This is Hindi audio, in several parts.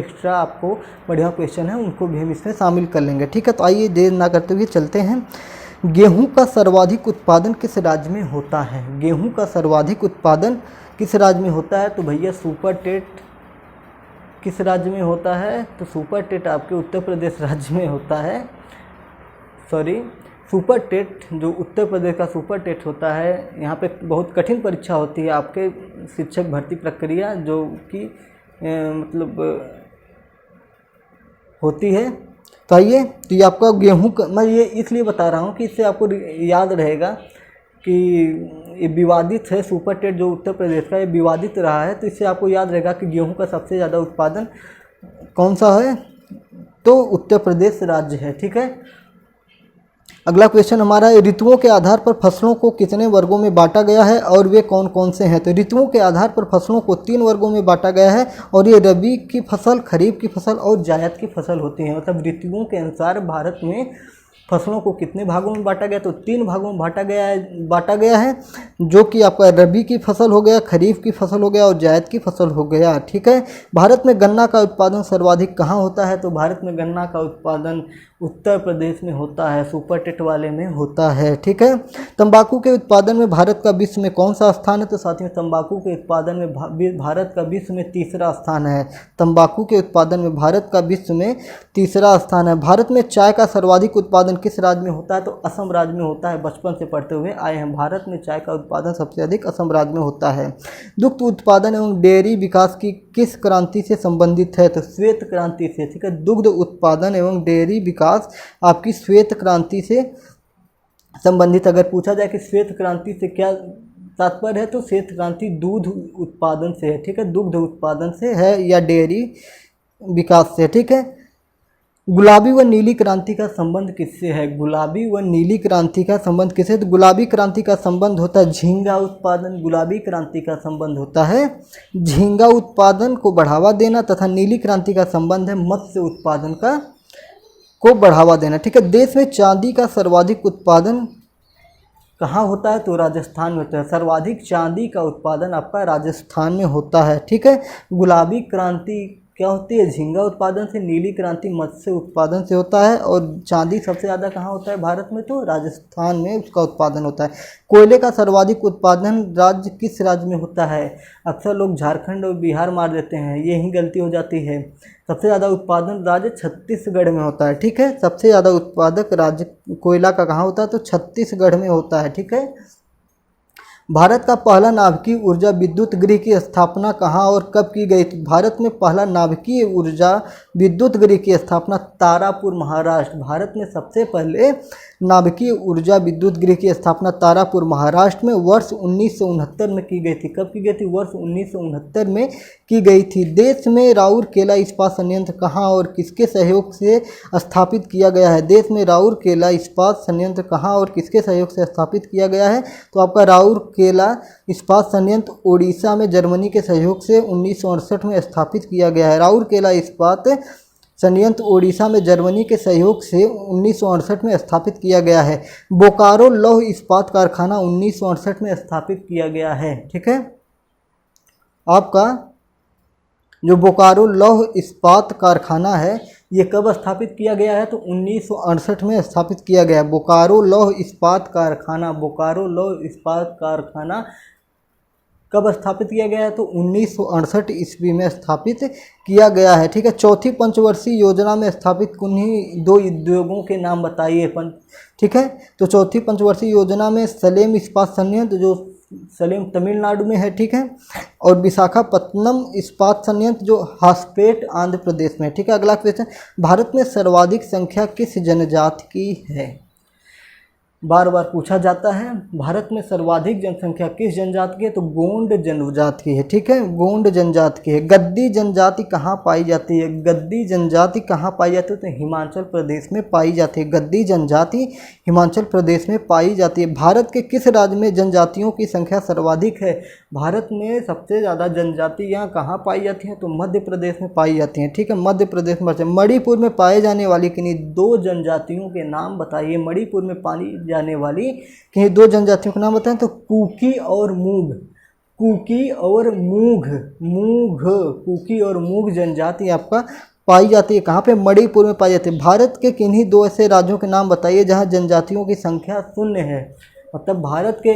एक्स्ट्रा आपको बढ़िया क्वेश्चन है उनको भी हम इसमें शामिल कर लेंगे। ठीक है, तो आइए देर ना करते हुए चलते हैं। गेहूं का सर्वाधिक उत्पादन किस राज्य में होता है? गेहूं का सर्वाधिक उत्पादन किस राज्य में होता है? तो भैया सुपर टेट किस राज्य में होता है? तो सुपर टेट आपके उत्तर प्रदेश राज्य में होता है। सॉरी, सुपर टेट जो उत्तर प्रदेश का सुपर टेट होता है, यहाँ पे बहुत कठिन परीक्षा होती है आपके शिक्षक भर्ती प्रक्रिया जो कि मतलब होती है। तो आइए, तो ये आपका गेहूं का, मैं ये इसलिए बता रहा हूँ कि इससे आपको याद रहेगा कि ये विवादित है। सुपर टेट जो उत्तर प्रदेश का ये विवादित रहा है, तो इससे आपको याद रहेगा कि गेहूं का सबसे ज़्यादा उत्पादन कौन सा है? तो उत्तर प्रदेश राज्य है। ठीक है, अगला क्वेश्चन हमारा है, ऋतुओं के आधार पर फसलों को कितने वर्गों में बांटा गया है और वे कौन कौन से हैं? तो ऋतुओं के आधार पर फसलों को 3 वर्गों में बांटा गया है और ये रबी की फसल, खरीफ की फसल और जायद की फसल होती हैं। मतलब ऋतुओं के अनुसार भारत में फसलों को कितने भागों में बांटा गया? तो 3 भागों में बांटा गया है जो कि आपका रबी की फसल हो गया, खरीफ की फसल हो गया और जायद की फसल हो गया। ठीक है, भारत में गन्ना का उत्पादन सर्वाधिक कहाँ होता है? तो भारत में गन्ना का उत्पादन उत्तर प्रदेश में होता है, सुपर टेट वाले में होता है। ठीक है, तंबाकू के उत्पादन में भारत का विश्व में कौन सा स्थान है? तो साथियों, तंबाकू के उत्पादन में भारत का विश्व में तीसरा स्थान है। तंबाकू के उत्पादन में भारत का विश्व में तीसरा स्थान है। भारत में चाय का सर्वाधिक उत्पादन किस राज्य में होता है? तो असम राज्य में होता है। बचपन से पढ़ते हुए आए हैं, भारत में चाय का उत्पादन सबसे अधिक असम राज्य में होता है। दुग्ध उत्पादन एवं डेयरी विकास की किस क्रांति से संबंधित है? तो श्वेत क्रांति से। ठीक है, दुग्ध उत्पादन एवं डेयरी विकास आपकी श्वेत क्रांति से संबंधित। अगर पूछा जाए कि श्वेत क्रांति से क्या तात्पर्य है, तो श्वेत क्रांति दूध उत्पादन से है। ठीक है, दुग्ध उत्पादन से है या डेयरी विकास से। ठीक है, गुलाबी व नीली क्रांति का संबंध किससे है? गुलाबी व नीली क्रांति का संबंध किससे? तो गुलाबी क्रांति का संबंध होता है झींगा उत्पादन। गुलाबी क्रांति का संबंध होता है झींगा उत्पादन को बढ़ावा देना तथा नीली क्रांति का संबंध है मत्स्य उत्पादन को बढ़ावा देना। ठीक है, देश में चांदी का सर्वाधिक उत्पादन कहाँ होता है? तो राजस्थान में होता है। सर्वाधिक चांदी का उत्पादन आपका राजस्थान में होता है। ठीक है, गुलाबी क्रांति क्या होती है? झींगा उत्पादन से। नीली क्रांति मत्स्य उत्पादन से होता है। और चांदी सबसे ज़्यादा कहाँ होता है भारत में? तो राजस्थान में उसका उत्पादन होता है। कोयले का सर्वाधिक उत्पादन राज्य किस राज्य में होता है? अक्सर लोग झारखंड और बिहार मार देते हैं, यही गलती हो जाती है। सबसे ज़्यादा उत्पादन राज्य छत्तीसगढ़ में होता है। ठीक है, सबसे ज़्यादा उत्पादक राज्य कोयला का कहाँ होता है? तो छत्तीसगढ़ में होता है। ठीक है, भारत का पहला नाभिकीय ऊर्जा विद्युत गृह की स्थापना कहाँ और कब की गई? भारत में पहला नाभिकीय ऊर्जा विद्युत गृह की स्थापना तारापुर, महाराष्ट्र। भारत में सबसे पहले नाभिकीय ऊर्जा विद्युत गृह की स्थापना तारापुर, महाराष्ट्र में वर्ष 1969 में की गई थी। कब की गई थी? वर्ष 1969 में की गई थी। देश में राउरकेला इस्पात संयंत्र कहाँ और किसके सहयोग से स्थापित किया गया है? देश में राउरकेला इस्पात संयंत्र कहाँ और किसके सहयोग से स्थापित किया गया है? तो आपका राउरकेला इस्पात संयंत्र ओडिशा में जर्मनी के सहयोग से 1968 में स्थापित किया गया है। राउरकेला इस्पात संयंत्र ओडिशा में जर्मनी के सहयोग से 1968 में स्थापित किया गया है। बोकारो लौह इस्पात कारखाना 1968 में स्थापित किया गया है। ठीक है, आपका जो बोकारो लौह इस्पात कारखाना है ये कब स्थापित किया गया है? तो 1968 में स्थापित किया गया। बोकारो लौह इस्पात कारखाना, बोकारो लौह इस्पात कारखाना कब स्थापित किया गया है? तो 1968 ईस्वी में स्थापित किया गया है। ठीक है, चौथी पंचवर्षीय योजना में स्थापित किन्हीं 2 उद्योगों के नाम बताइए। ठीक है, तो चौथी पंचवर्षीय योजना में सलेम इस्पात संयंत्र जो सलेम तमिलनाडु में है। ठीक है, और विशाखापत्तनम इस्पात संयंत्र जो हासपेट आंध्र प्रदेश में है। ठीक है, अगला क्वेश्चन, भारत में सर्वाधिक संख्या किस जनजाति की है? बार बार पूछा जाता है, भारत में सर्वाधिक जनसंख्या किस जनजाति की है? तो गोंड जनजाति की है। ठीक है, गोंड जनजाति की है। गद्दी जनजाति कहाँ पाई जाती है? गद्दी जनजाति कहाँ पाई जाती है? तो हिमाचल प्रदेश में पाई जाती है। गद्दी जनजाति हिमाचल प्रदेश में पाई जाती है। भारत के किस राज्य में जनजातियों की संख्या सर्वाधिक है? भारत में सबसे ज़्यादा जनजातियाँ कहाँ पाई जाती हैं? तो मध्य प्रदेश में पाई जाती हैं। ठीक है, मध्य प्रदेश में। मणिपुर में पाए जाने वाली किन्हीं 2 जनजातियों के नाम बताइए। मणिपुर में पाई जाने वाली किन्हीं 2 जनजातियों के नाम बताएं। तो कुकी और मूग। कुकी और मूघ मूघ कुकी और मूघ जनजाति आपका पाई जाती है कहाँ पे? मणिपुर में पाई जाती है। भारत के किन्हीं दो ऐसे राज्यों के नाम बताइए जहाँ जनजातियों की संख्या शून्य है। मतलब भारत के,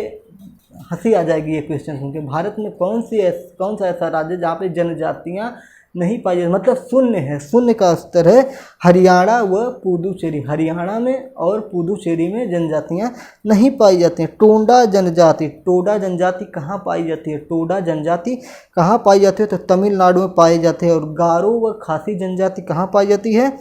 हंसी आ जाएगी ये क्वेश्चन सुन के, भारत में कौन सा ऐसा राज्य जहाँ पे जनजातियाँ नहीं पाई जाती, मतलब शून्य है, शून्य का स्तर है। हरियाणा व पुदुचेरी, हरियाणा में और पुदुचेरी में जनजातियाँ नहीं पाई जाती हैं। टोडा जनजाति कहाँ पाई जाती है? टोडा जनजाति कहाँ पाई जाती है? तो तमिलनाडु में पाई जाती है। और गारो व खासी जनजाति कहाँ पाई जाती है?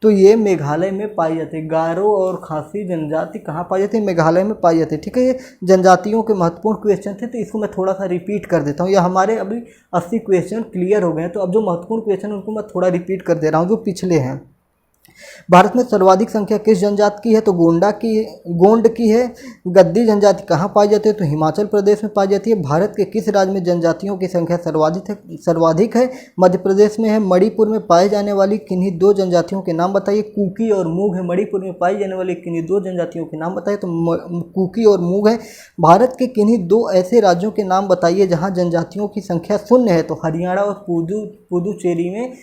तो ये मेघालय में पाई जाती है। गारो और खासी जनजाति कहाँ पाई जाती है? मेघालय में पाई जाती है। ठीक है, ये जनजातियों के महत्वपूर्ण क्वेश्चन थे, तो इसको मैं थोड़ा सा रिपीट कर देता हूँ। या हमारे अभी 80 क्वेश्चन क्लियर हो गए हैं, तो अब जो महत्वपूर्ण क्वेश्चन उनको मैं थोड़ा रिपीट कर दे रहा हूँ जो पिछले हैं। भारत में सर्वाधिक संख्या किस जनजाति की है? तो गोंड की है। गद्दी जनजाति कहाँ पाई जाती है? तो हिमाचल प्रदेश में पाई जाती है। भारत के किस राज्य में जनजातियों की संख्या सर्वाधिक है? मध्य प्रदेश में है। मणिपुर में पाए जाने वाली किन्हीं दो जनजातियों के नाम बताइए। कुकी और मूघ है। मणिपुर में पाई जाने वाली किन्हीं दो जनजातियों के नाम बताइए। तो कुकी और मूघ है। भारत के किन्हीं दो ऐसे राज्यों के नाम बताइए जहाँ जनजातियों की संख्या शून्य है। तो हरियाणा और पुदुचेरी में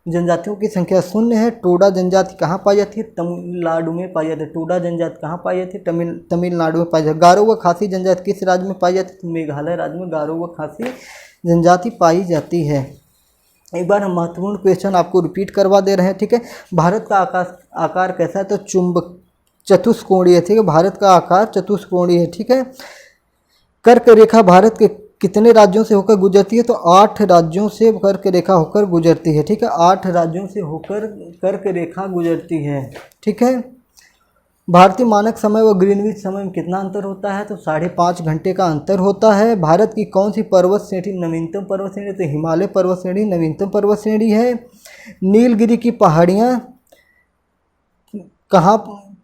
जनजातियों की संख्या शून्य है। टोडा जनजाति कहाँ पाई जाती है? तमिलनाडु में पाई जाती है। टोडा जनजाति कहाँ पाई जाती है? तमिलनाडु में पाई जाती है। गारो व खासी जनजाति किस राज्य में पाई जाती है? तो मेघालय राज्य में गारो व खासी जनजाति पाई जाती है। एक बार हम महत्वपूर्ण क्वेश्चन आपको रिपीट करवा दे रहे हैं। ठीक है, भारत का आकार कैसा है? तो चतुष्कोणीय है। ठीक है, भारत का आकार चतुष्कोणीय है। ठीक है, कर्क रेखा भारत के कितने राज्यों से होकर गुजरती है? तो 8 राज्यों से कर्क रेखा होकर गुजरती है। ठीक है, 8 राज्यों से होकर कर्क रेखा गुजरती है। ठीक है, भारतीय मानक समय व ग्रीनविच समय में कितना अंतर होता है? तो 5.5 घंटे का अंतर होता है। भारत की कौन सी पर्वत श्रेणी नवीनतम पर्वत श्रेणी? तो हिमालय पर्वत श्रेणी नवीनतम पर्वत श्रेणी है। नीलगिरी की पहाड़ियाँ कहाँ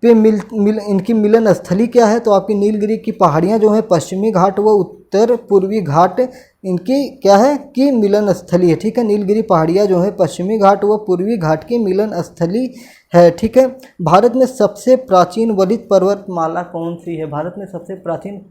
पे इनकी मिलन स्थली क्या है? तो आपकी नीलगिरी की पहाड़ियाँ जो है पश्चिमी घाट व उत्तर पूर्वी घाट इनकी क्या है कि मिलन स्थली है। ठीक है, नीलगिरी पहाड़ियाँ जो है पश्चिमी घाट व पूर्वी घाट की मिलन स्थली है। ठीक है, भारत में सबसे प्राचीन वलित पर्वतमाला कौन सी है? भारत में सबसे प्राचीन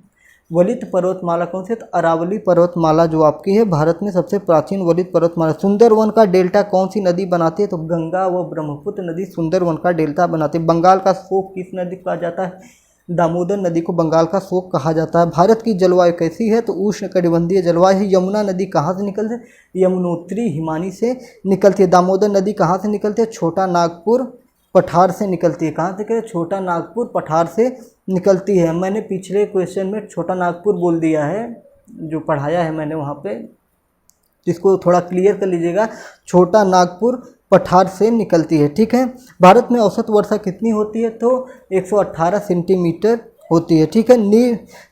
वलित पर्वतमाला कौन सी है? तो अरावली पर्वतमाला जो आपकी है भारत में सबसे प्राचीन वलित पर्वतमाला। सुंदरवन का डेल्टा कौन सी नदी बनाती है? तो गंगा व ब्रह्मपुत्र नदी सुंदरवन का डेल्टा बनाती है। बंगाल का शोक किस नदी को कहा जाता है? दामोदर नदी को बंगाल का शोक कहा जाता है। भारत की जलवायु कैसी है? तो उष्णकटिबंधीय जलवायु है। यमुना नदी कहाँ से निकलती है? यमुनोत्री हिमानी से निकलती है। दामोदर नदी कहाँ से निकलती है? छोटा नागपुर पठार से निकलती है। कहाँ से? छोटा नागपुर पठार से निकलती है। मैंने पिछले क्वेश्चन में छोटा नागपुर बोल दिया है, जो पढ़ाया है मैंने वहाँ पे, इसको थोड़ा क्लियर कर लीजिएगा। छोटा नागपुर पठार से निकलती है। ठीक है, भारत में औसत वर्षा कितनी होती है? तो 118 सेंटीमीटर होती है। ठीक है,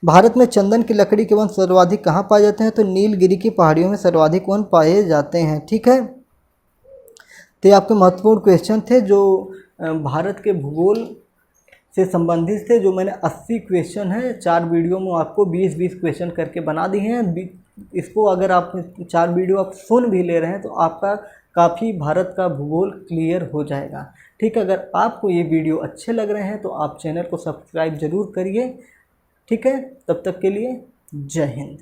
भारत में चंदन की लकड़ी के वन सर्वाधिक कहाँ पाए जाते हैं? तो नीलगिरी की पहाड़ियों में सर्वाधिक वन पाए जाते हैं। ठीक है, तो ये आपके महत्वपूर्ण क्वेश्चन थे जो भारत के भूगोल से संबंधित थे, जो मैंने 80 क्वेश्चन है 4 वीडियो में आपको 20-20 क्वेश्चन करके बना दिए हैं। इसको अगर आप 4 वीडियो आप सुन भी ले रहे हैं तो आपका काफ़ी भारत का भूगोल क्लियर हो जाएगा। ठीक है, अगर आपको ये वीडियो अच्छे लग रहे हैं तो आप चैनल को सब्सक्राइब ज़रूर करिए। ठीक है, तब तक के लिए जय हिंद।